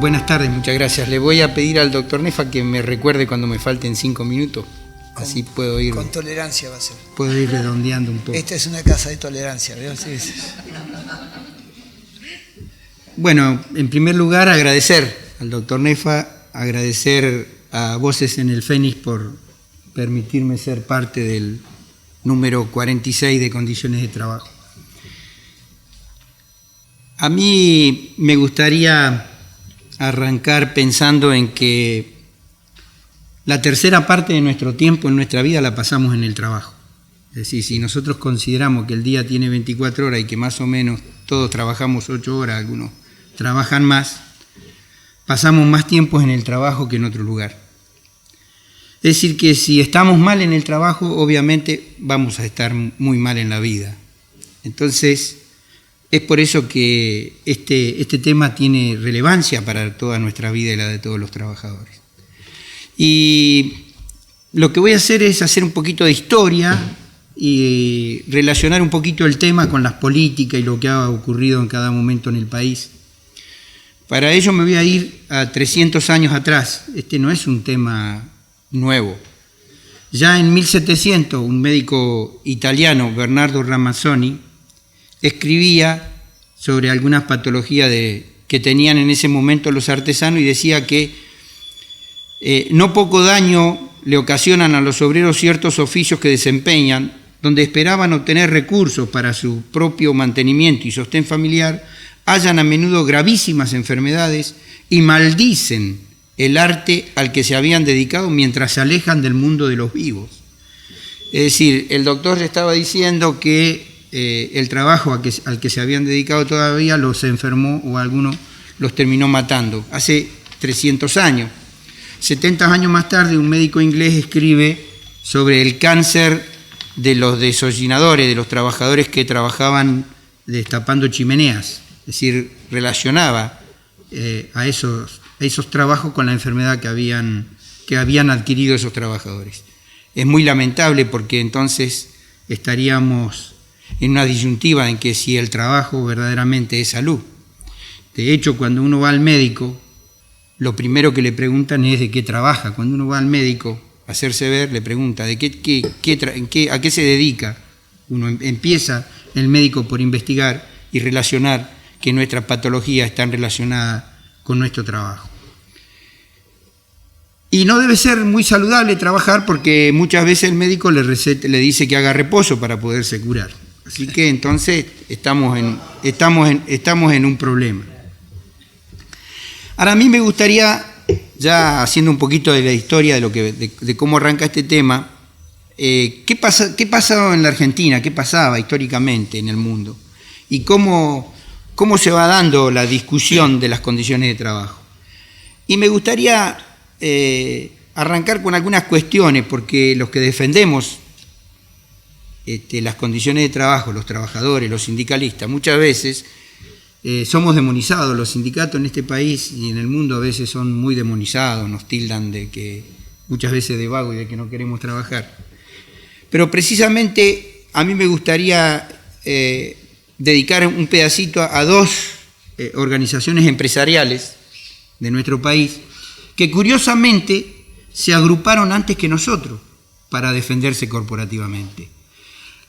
Buenas tardes, muchas gracias. Le voy a pedir al doctor Nefa que me recuerde cuando me falten 5 minutos. Así puedo ir. Con tolerancia va a ser. Puedo ir redondeando un poco. Esta es una casa de tolerancia, ¿veo? Sí, sí. Bueno, en primer lugar agradecer al doctor Nefa, agradecer a Voces en el Fénix por permitirme ser parte del número 46 de Condiciones de Trabajo. A mí me gustaría arrancar pensando en que la tercera parte de nuestro tiempo en nuestra vida la pasamos en el trabajo. Es decir, si nosotros consideramos que el día tiene 24 horas y que más o menos todos trabajamos 8 horas, algunos trabajan más, pasamos más tiempo en el trabajo que en otro lugar. Es decir, que si estamos mal en el trabajo, obviamente vamos a estar muy mal en la vida. Entonces, es por eso que este tema tiene relevancia para toda nuestra vida y la de todos los trabajadores. Y lo que voy a hacer es hacer un poquito de historia y relacionar un poquito el tema con las políticas y lo que ha ocurrido en cada momento en el país. Para ello me voy a ir a 300 años atrás. Este no es un tema nuevo. Ya en 1700, un médico italiano, Bernardo Ramazzoni, escribía sobre algunas patologías que tenían en ese momento los artesanos y decía que no poco daño le ocasionan a los obreros ciertos oficios que desempeñan, donde esperaban obtener recursos para su propio mantenimiento y sostén familiar, hallan a menudo gravísimas enfermedades y maldicen el arte al que se habían dedicado mientras se alejan del mundo de los vivos. Es decir, el doctor le estaba diciendo que el trabajo al que se habían dedicado todavía los enfermó o algunos los terminó matando. Hace 300 años. 70 años más tarde, un médico inglés escribe sobre el cáncer de los desollinadores, de los trabajadores que trabajaban destapando chimeneas. Es decir, relacionaba a esos trabajos con la enfermedad que habían adquirido esos trabajadores. Es muy lamentable porque entonces estaríamos en una disyuntiva en que si el trabajo verdaderamente es salud. De hecho, cuando uno va al médico, lo primero que le preguntan es de qué trabaja. Cuando uno va al médico a hacerse ver, le pregunta a qué se dedica. Uno empieza el médico por investigar y relacionar que nuestras patologías están relacionadas con nuestro trabajo. Y no debe ser muy saludable trabajar porque muchas veces el médico le dice que haga reposo para poderse curar. Así que entonces estamos en un problema. Ahora a mí me gustaría, ya haciendo un poquito de la historia de cómo arranca este tema, ¿qué pasaba en la Argentina? ¿Qué pasaba históricamente en el mundo? Y cómo se va dando la discusión de las condiciones de trabajo. Y me gustaría arrancar con algunas cuestiones, porque los que defendemos las condiciones de trabajo, los trabajadores, los sindicalistas, muchas veces somos demonizados. Los sindicatos en este país y en el mundo a veces son muy demonizados, nos tildan de que muchas veces de vago y de que no queremos trabajar. Pero precisamente a mí me gustaría dedicar un pedacito a dos organizaciones empresariales de nuestro país que curiosamente se agruparon antes que nosotros para defenderse corporativamente.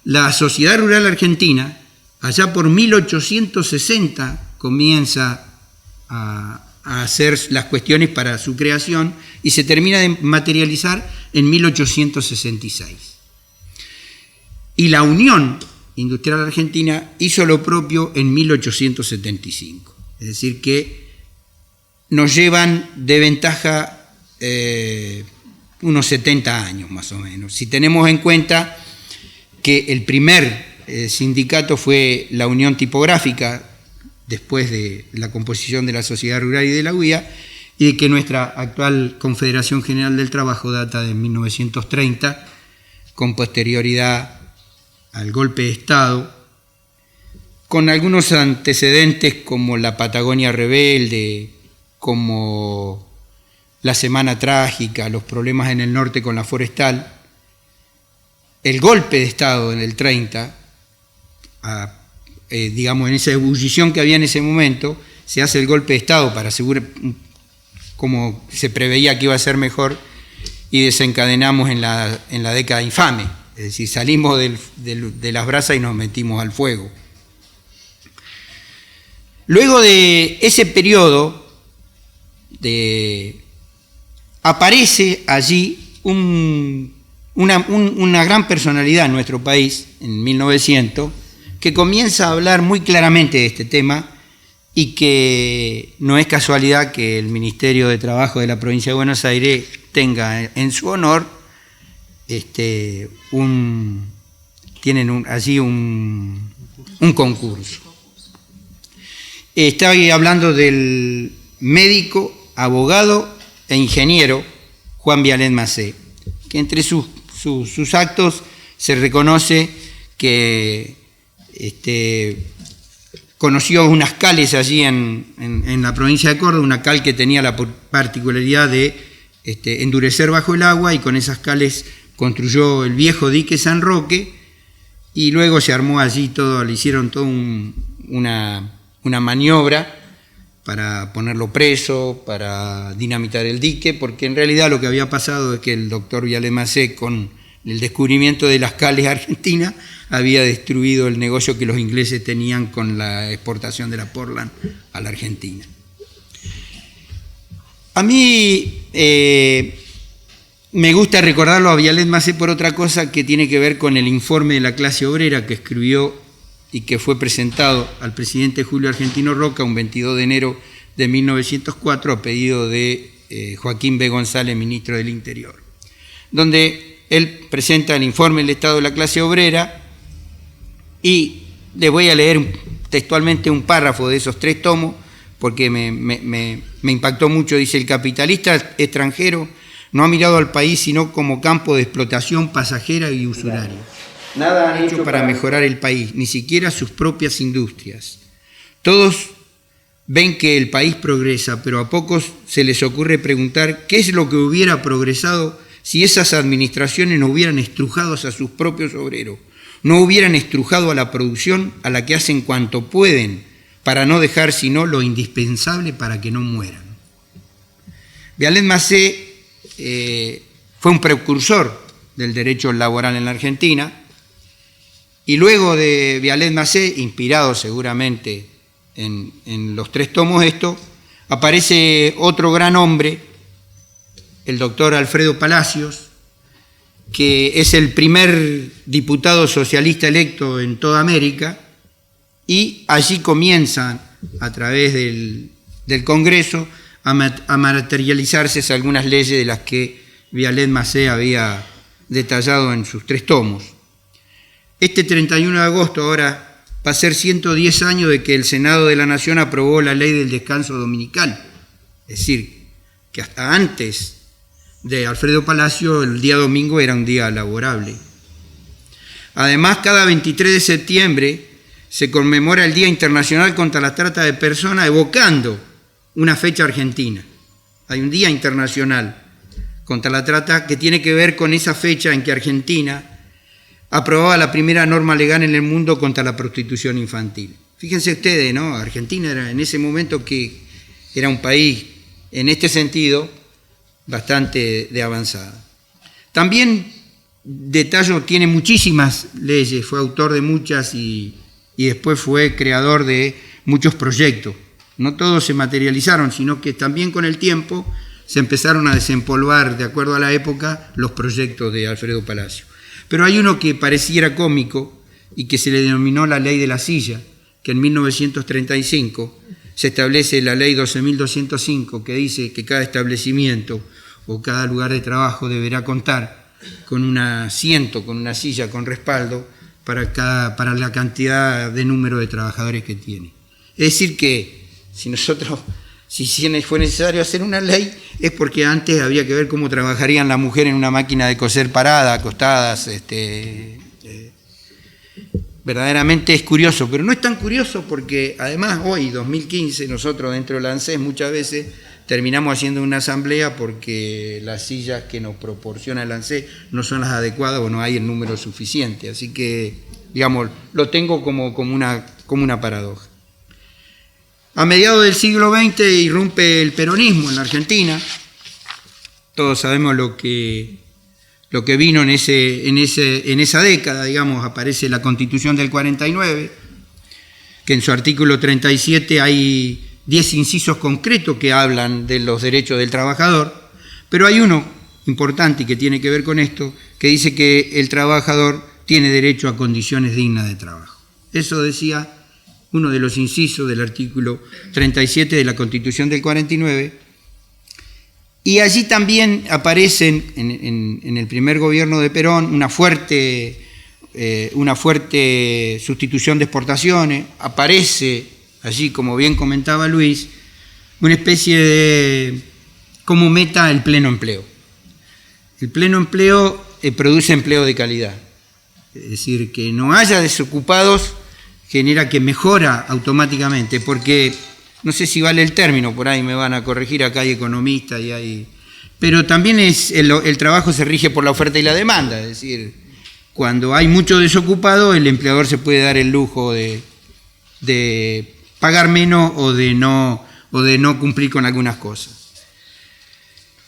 La Sociedad Rural Argentina, allá por 1860, comienza a hacer las cuestiones para su creación y se termina de materializar en 1866. Y la Unión Industrial Argentina hizo lo propio en 1875. Es decir, que nos llevan de ventaja unos 70 años más o menos. Si tenemos en cuenta que el primer sindicato fue la Unión Tipográfica, después de la composición de la Sociedad Rural y de la UIA, y que nuestra actual Confederación General del Trabajo data de 1930, con posterioridad al golpe de Estado, con algunos antecedentes como la Patagonia Rebelde, como la Semana Trágica, los problemas en el norte con la forestal, el golpe de Estado en el 30, digamos en esa ebullición que había en ese momento, se hace el golpe de Estado para como se preveía que iba a ser mejor, y desencadenamos en la década infame, es decir, salimos de las brasas y nos metimos al fuego. Luego de ese periodo, aparece allí una gran personalidad en nuestro país, en 1900, que comienza a hablar muy claramente de este tema, y que no es casualidad que el Ministerio de Trabajo de la Provincia de Buenos Aires tenga en su honor allí un concurso. Estoy hablando del médico, abogado e ingeniero Juan Vialet Macé, que entre sus actos se reconoce que conoció unas cales allí en la provincia de Córdoba, una cal que tenía la particularidad de endurecer bajo el agua, y con esas cales construyó el viejo dique San Roque, y luego se armó allí todo, le hicieron toda una maniobra para ponerlo preso, para dinamitar el dique, porque en realidad lo que había pasado es que el doctor Vialet Macé, con el descubrimiento de las cales argentinas, había destruido el negocio que los ingleses tenían con la exportación de la Portland a la Argentina. A mí me gusta recordarlo a Vialet Macé por otra cosa que tiene que ver con el informe de la clase obrera que escribió y que fue presentado al presidente Julio Argentino Roca un 22 de enero de 1904 a pedido de Joaquín B. González, ministro del Interior, donde él presenta el informe del estado de la clase obrera, y les voy a leer textualmente un párrafo de esos 3 tomos porque me impactó mucho. Dice: el capitalista extranjero no ha mirado al país sino como campo de explotación pasajera y usuraria. Nada han hecho para mejorar el país, ni siquiera sus propias industrias. Todos ven que el país progresa, pero a pocos se les ocurre preguntar qué es lo que hubiera progresado si esas administraciones no hubieran estrujado a sus propios obreros, no hubieran estrujado a la producción, a la que hacen cuanto pueden para no dejar sino lo indispensable para que no mueran. Vialet Macé fue un precursor del derecho laboral en la Argentina, y luego de Vialet Macé, inspirado seguramente en los 3 tomos aparece otro gran hombre, el doctor Alfredo Palacios, que es el primer diputado socialista electo en toda América, y allí comienzan, a través del Congreso, a materializarse algunas leyes de las que Vialet Macé había detallado en sus 3 tomos. Este 31 de agosto ahora va a ser 110 años de que el Senado de la Nación aprobó la ley del descanso dominical, es decir, que hasta antes de Alfredo Palacio el día domingo era un día laborable. Además, cada 23 de septiembre se conmemora el Día Internacional contra la Trata de Personas, evocando una fecha argentina. Hay un Día Internacional contra la Trata que tiene que ver con esa fecha en que Argentina aprobaba la primera norma legal en el mundo contra la prostitución infantil. Fíjense ustedes, ¿no? Argentina era en ese momento que era un país, en este sentido, bastante de avanzada. También Detallo tiene muchísimas leyes, fue autor de muchas y después fue creador de muchos proyectos. No todos se materializaron, sino que también con el tiempo se empezaron a desempolvar, de acuerdo a la época, los proyectos de Alfredo Palacio. Pero hay uno que pareciera cómico y que se le denominó la ley de la silla, que en 1935 se establece la ley 12.205, que dice que cada establecimiento o cada lugar de trabajo deberá contar con un asiento, con una silla, con respaldo para la cantidad de número de trabajadores que tiene. Es decir que si fue necesario hacer una ley, es porque antes había que ver cómo trabajarían las mujeres en una máquina de coser parada, acostadas. Verdaderamente es curioso, pero no es tan curioso porque además hoy, 2015, nosotros dentro del ANSES muchas veces terminamos haciendo una asamblea porque las sillas que nos proporciona el ANSES no son las adecuadas o no hay el número suficiente. Así que, digamos, lo tengo como una paradoja. A mediados del siglo XX irrumpe el peronismo en la Argentina. Todos sabemos lo que vino en esa década, digamos, aparece la Constitución del 49, que en su artículo 37 hay 10 incisos concretos que hablan de los derechos del trabajador, pero hay uno importante y que tiene que ver con esto, que dice que el trabajador tiene derecho a condiciones dignas de trabajo. Eso decía uno de los incisos del artículo 37 de la Constitución del 49, y allí también aparecen, en el primer gobierno de Perón, una fuerte sustitución de exportaciones, aparece allí, como bien comentaba Luis, una especie de, como meta, el pleno empleo. El pleno empleo produce empleo de calidad, es decir, que no haya desocupados genera que mejora automáticamente, porque no sé si vale el término, por ahí me van a corregir, acá hay economistas y hay... Pero también el trabajo se rige por la oferta y la demanda, es decir, cuando hay mucho desocupado, el empleador se puede dar el lujo de pagar menos o de no cumplir con algunas cosas.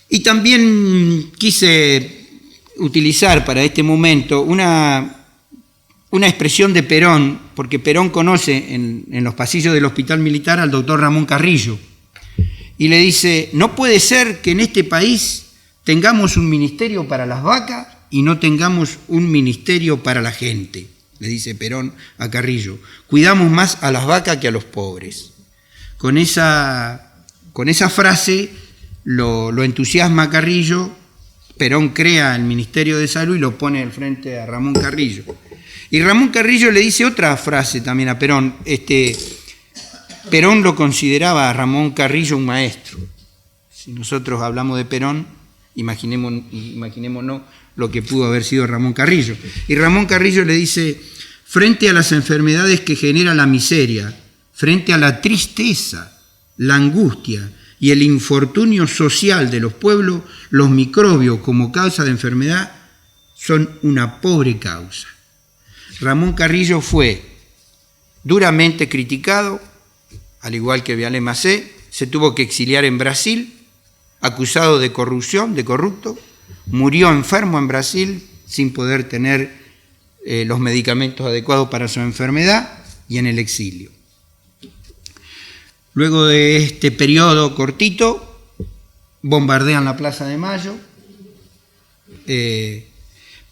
Y también quise utilizar para este momento una expresión de Perón, porque Perón conoce en los pasillos del Hospital Militar al doctor Ramón Carrillo, y le dice: no puede ser que en este país tengamos un ministerio para las vacas y no tengamos un ministerio para la gente, le dice Perón a Carrillo. Cuidamos más a las vacas que a los pobres. Con esa frase lo entusiasma a Carrillo. Perón crea el Ministerio de Salud y lo pone al frente a Ramón Carrillo. Y Ramón Carrillo le dice otra frase también a Perón. Perón lo consideraba a Ramón Carrillo un maestro. Si nosotros hablamos de Perón, imaginémonos lo que pudo haber sido Ramón Carrillo. Y Ramón Carrillo le dice: frente a las enfermedades que genera la miseria, frente a la tristeza, la angustia y el infortunio social de los pueblos, los microbios como causa de enfermedad son una pobre causa. Ramón Carrillo fue duramente criticado, al igual que Vialé Macé, se tuvo que exiliar en Brasil, acusado de corrupción, de corrupto, murió enfermo en Brasil sin poder tener los medicamentos adecuados para su enfermedad y en el exilio. Luego de este periodo cortito, bombardean la Plaza de Mayo.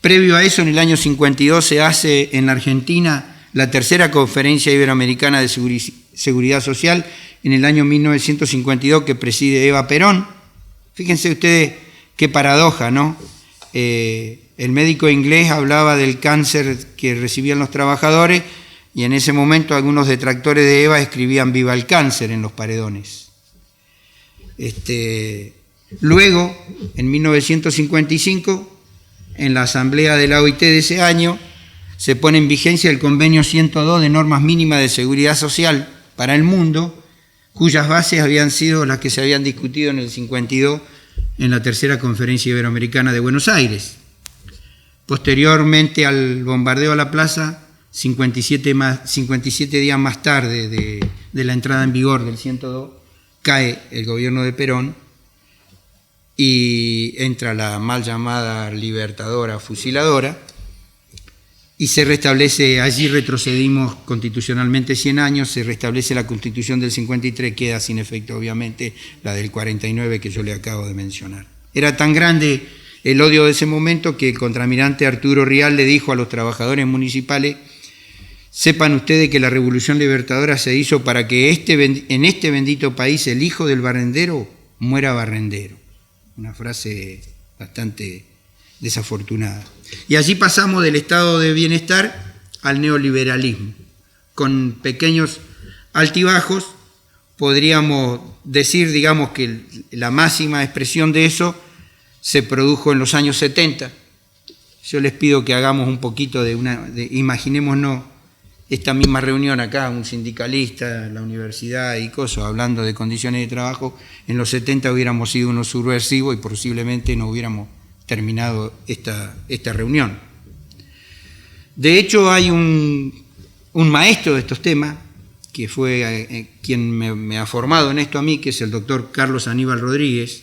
Previo a eso, en el año 52 se hace en la Argentina la tercera Conferencia Iberoamericana de Seguridad Social, en el año 1952, que preside Eva Perón. Fíjense ustedes qué paradoja, ¿no? El médico inglés hablaba del cáncer que recibían los trabajadores, y en ese momento algunos detractores de Eva escribían "Viva el cáncer" en los paredones. Luego, en 1955, en la asamblea de la OIT de ese año, se pone en vigencia el convenio 102 de normas mínimas de seguridad social para el mundo, cuyas bases habían sido las que se habían discutido en el 52 en la tercera Conferencia Iberoamericana de Buenos Aires. Posteriormente al bombardeo a la plaza, 57 días más tarde de la entrada en vigor del 102, cae el gobierno de Perón y entra la mal llamada libertadora fusiladora, y se restablece, allí retrocedimos constitucionalmente 100 años, se restablece la Constitución del 53, queda sin efecto obviamente la del 49 que yo le acabo de mencionar. Era tan grande el odio de ese momento que el contraalmirante Arturo Rial le dijo a los trabajadores municipales: sepan ustedes que la Revolución Libertadora se hizo para que en este bendito país el hijo del barrendero muera barrendero. Una frase bastante desafortunada. Y allí pasamos del estado de bienestar al neoliberalismo, con pequeños altibajos. Podríamos decir, digamos, que la máxima expresión de eso se produjo en los años 70. Yo les pido que hagamos un poquito imaginémonos esta misma reunión acá, un sindicalista, la universidad y cosas, hablando de condiciones de trabajo. En los 70 hubiéramos sido unos subversivos y posiblemente no hubiéramos terminado esta reunión. De hecho, hay un maestro de estos temas, que fue quien me ha formado en esto a mí, que es el doctor Carlos Aníbal Rodríguez,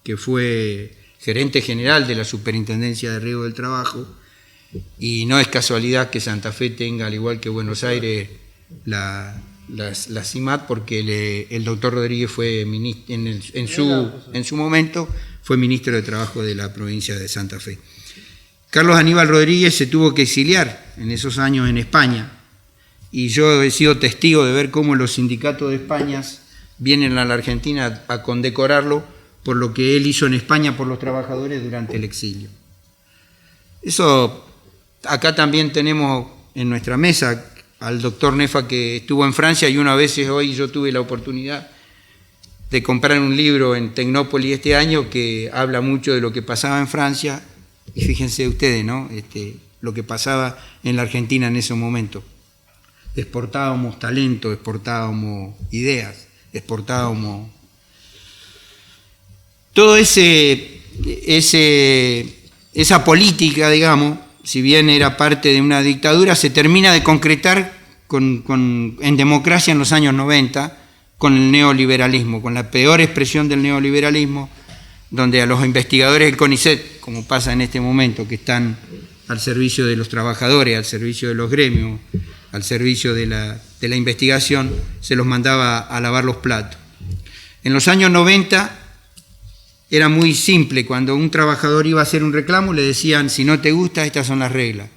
que fue gerente general de la Superintendencia de Riesgo del Trabajo, y no es casualidad que Santa Fe tenga, al igual que Buenos Aires, la CIMAT, porque el doctor Rodríguez fue en su momento fue ministro de Trabajo de la provincia de Santa Fe. Carlos Aníbal Rodríguez se tuvo que exiliar en esos años en España, y yo he sido testigo de ver cómo los sindicatos de España vienen a la Argentina a condecorarlo por lo que él hizo en España por los trabajadores durante el exilio. Eso, acá también tenemos en nuestra mesa al doctor Nefa, que estuvo en Francia, y una vez hoy yo tuve la oportunidad de comprar un libro en Tecnópolis este año que habla mucho de lo que pasaba en Francia, y fíjense ustedes, ¿no? Lo que pasaba en la Argentina en ese momento. Exportábamos talento, exportábamos ideas, exportábamos todo esa política, digamos, si bien era parte de una dictadura, se termina de concretar en democracia en los años 90 con el neoliberalismo, con la peor expresión del neoliberalismo, donde a los investigadores del CONICET, como pasa en este momento, que están al servicio de los trabajadores, al servicio de los gremios, al servicio de la investigación, se los mandaba a lavar los platos. En los años 90 era muy simple, cuando un trabajador iba a hacer un reclamo le decían: si no te gusta, estas son las reglas.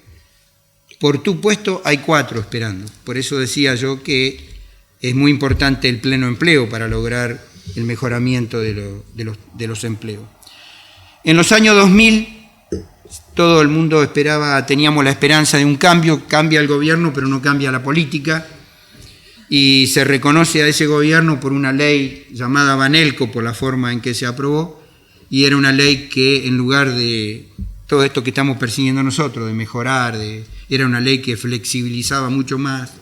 Por tu puesto hay 4 esperando. Por eso decía yo que es muy importante el pleno empleo para lograr el mejoramiento de los empleos. En los años 2000 todo el mundo teníamos la esperanza de un cambio, cambia el gobierno pero no cambia la política, y se reconoce a ese gobierno por una ley llamada Banelco, por la forma en que se aprobó, y era una ley que, en lugar de todo esto que estamos persiguiendo nosotros, de mejorar, era una ley que flexibilizaba mucho más.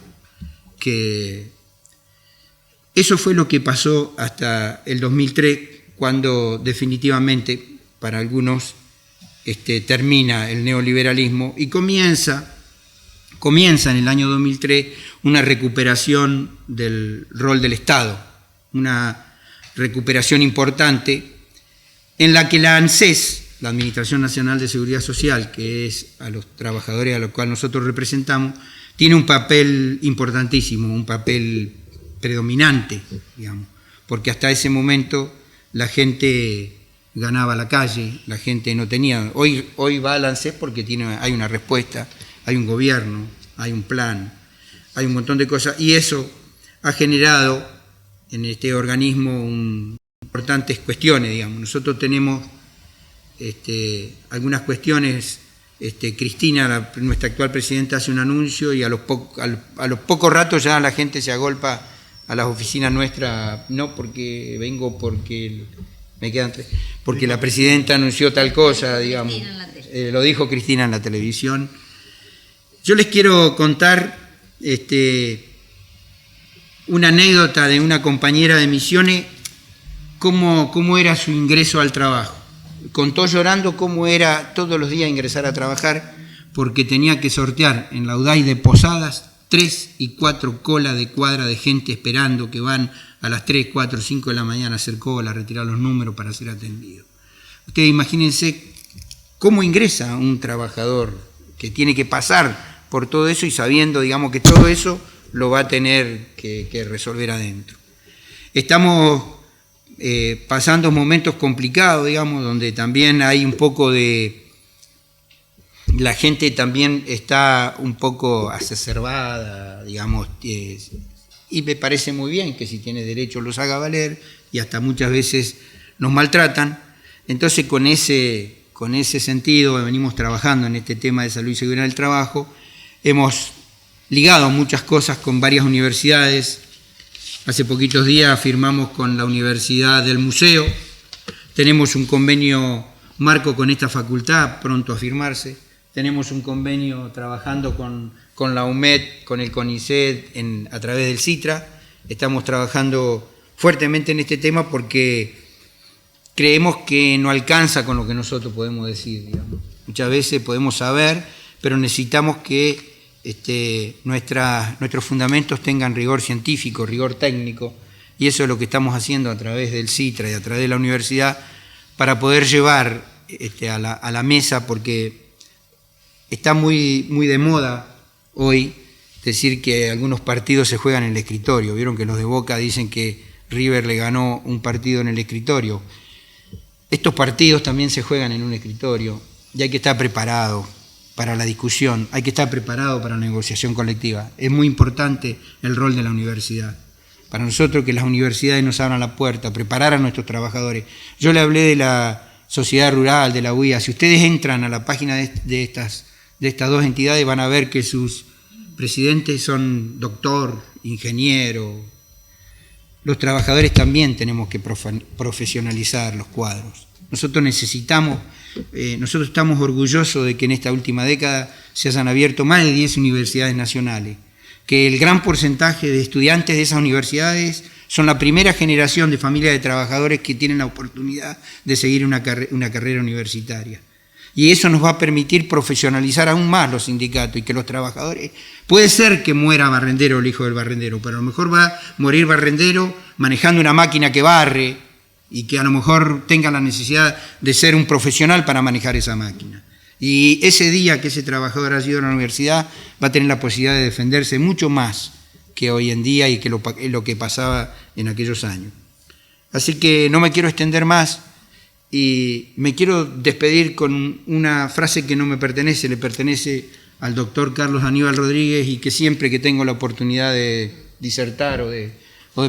Eso fue lo que pasó hasta el 2003, cuando definitivamente, para algunos, termina el neoliberalismo y comienza en el año 2003 una recuperación del rol del Estado, una recuperación importante en la que la ANSES, la Administración Nacional de Seguridad Social, que es a los trabajadores a los cuales nosotros representamos, tiene un papel importantísimo, un papel predominante, digamos, porque hasta ese momento la gente ganaba la calle, la gente no tenía. Hoy va al ANSES porque hay una respuesta, hay un gobierno, hay un plan, hay un montón de cosas, y eso ha generado en este organismo importantes cuestiones, digamos. Nosotros tenemos algunas cuestiones. Cristina, nuestra actual presidenta, hace un anuncio y a los pocos ratos ya la gente se agolpa a las oficinas nuestras, no porque vengo, porque me quedan 3, porque la presidenta anunció tal cosa, digamos, lo dijo Cristina en la televisión. Yo les quiero contar una anécdota de una compañera de Misiones, cómo era su ingreso al trabajo. Contó llorando cómo era todos los días ingresar a trabajar, porque tenía que sortear en la UDAI de Posadas 3 y 4 colas de cuadra de gente esperando, que van a las 3, 4, 5 de la mañana a hacer cola, a retirar los números para ser atendido. Ustedes imagínense cómo ingresa un trabajador que tiene que pasar por todo eso y sabiendo, digamos, que todo eso lo va a tener que resolver adentro. Estamos pasando momentos complicados, digamos, donde también hay un poco de... La gente también está un poco exacerbada, digamos, y me parece muy bien que si tiene derecho los haga valer, y hasta muchas veces nos maltratan. Entonces, con ese sentido venimos trabajando en este tema de salud y seguridad del trabajo. Hemos ligado muchas cosas con varias universidades. Hace poquitos días firmamos con la Universidad del Museo, tenemos un convenio marco con esta facultad, pronto a firmarse, tenemos un convenio trabajando con la UMED, con el CONICET, a través del CITRA. Estamos trabajando fuertemente en este tema porque creemos que no alcanza con lo que nosotros podemos decir, digamos. Muchas veces podemos saber, pero necesitamos que nuestros fundamentos tengan rigor científico, rigor técnico, y eso es lo que estamos haciendo a través del CITRA y a través de la universidad para poder llevar a la mesa, porque está muy de moda hoy decir que algunos partidos se juegan en el escritorio. Vieron que los de Boca dicen que River le ganó un partido en el escritorio. Estos partidos también se juegan en un escritorio y hay que estar preparado para la discusión, hay que estar preparado para la negociación colectiva. Es muy importante el rol de la universidad. Para nosotros, que las universidades nos abran la puerta, preparar a nuestros trabajadores. Yo le hablé de la sociedad rural, de la UIA. Si ustedes entran a la página de estas dos entidades, van a ver que sus presidentes son doctor, ingeniero. Los trabajadores también tenemos que profesionalizar los cuadros. Nosotros estamos orgullosos de que en esta última década se hayan abierto más de 10 universidades nacionales, que el gran porcentaje de estudiantes de esas universidades son la primera generación de familias de trabajadores que tienen la oportunidad de seguir una carrera universitaria. Y eso nos va a permitir profesionalizar aún más los sindicatos y que los trabajadores... Puede ser que muera Barrendero el hijo del barrendero, pero a lo mejor va a morir Barrendero manejando una máquina que barre y que a lo mejor tenga la necesidad de ser un profesional para manejar esa máquina. Y ese día que ese trabajador ha ido a la universidad va a tener la posibilidad de defenderse mucho más que hoy en día y que lo que pasaba en aquellos años. Así que no me quiero extender más y me quiero despedir con una frase que no me pertenece, le pertenece al doctor Carlos Aníbal Rodríguez, y que siempre que tengo la oportunidad de disertar o de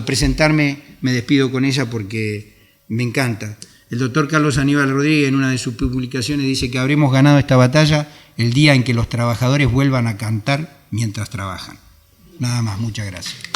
presentarme me despido con ella porque me encanta. El doctor Carlos Aníbal Rodríguez, en una de sus publicaciones, dice que habremos ganado esta batalla el día en que los trabajadores vuelvan a cantar mientras trabajan. Nada más, muchas gracias.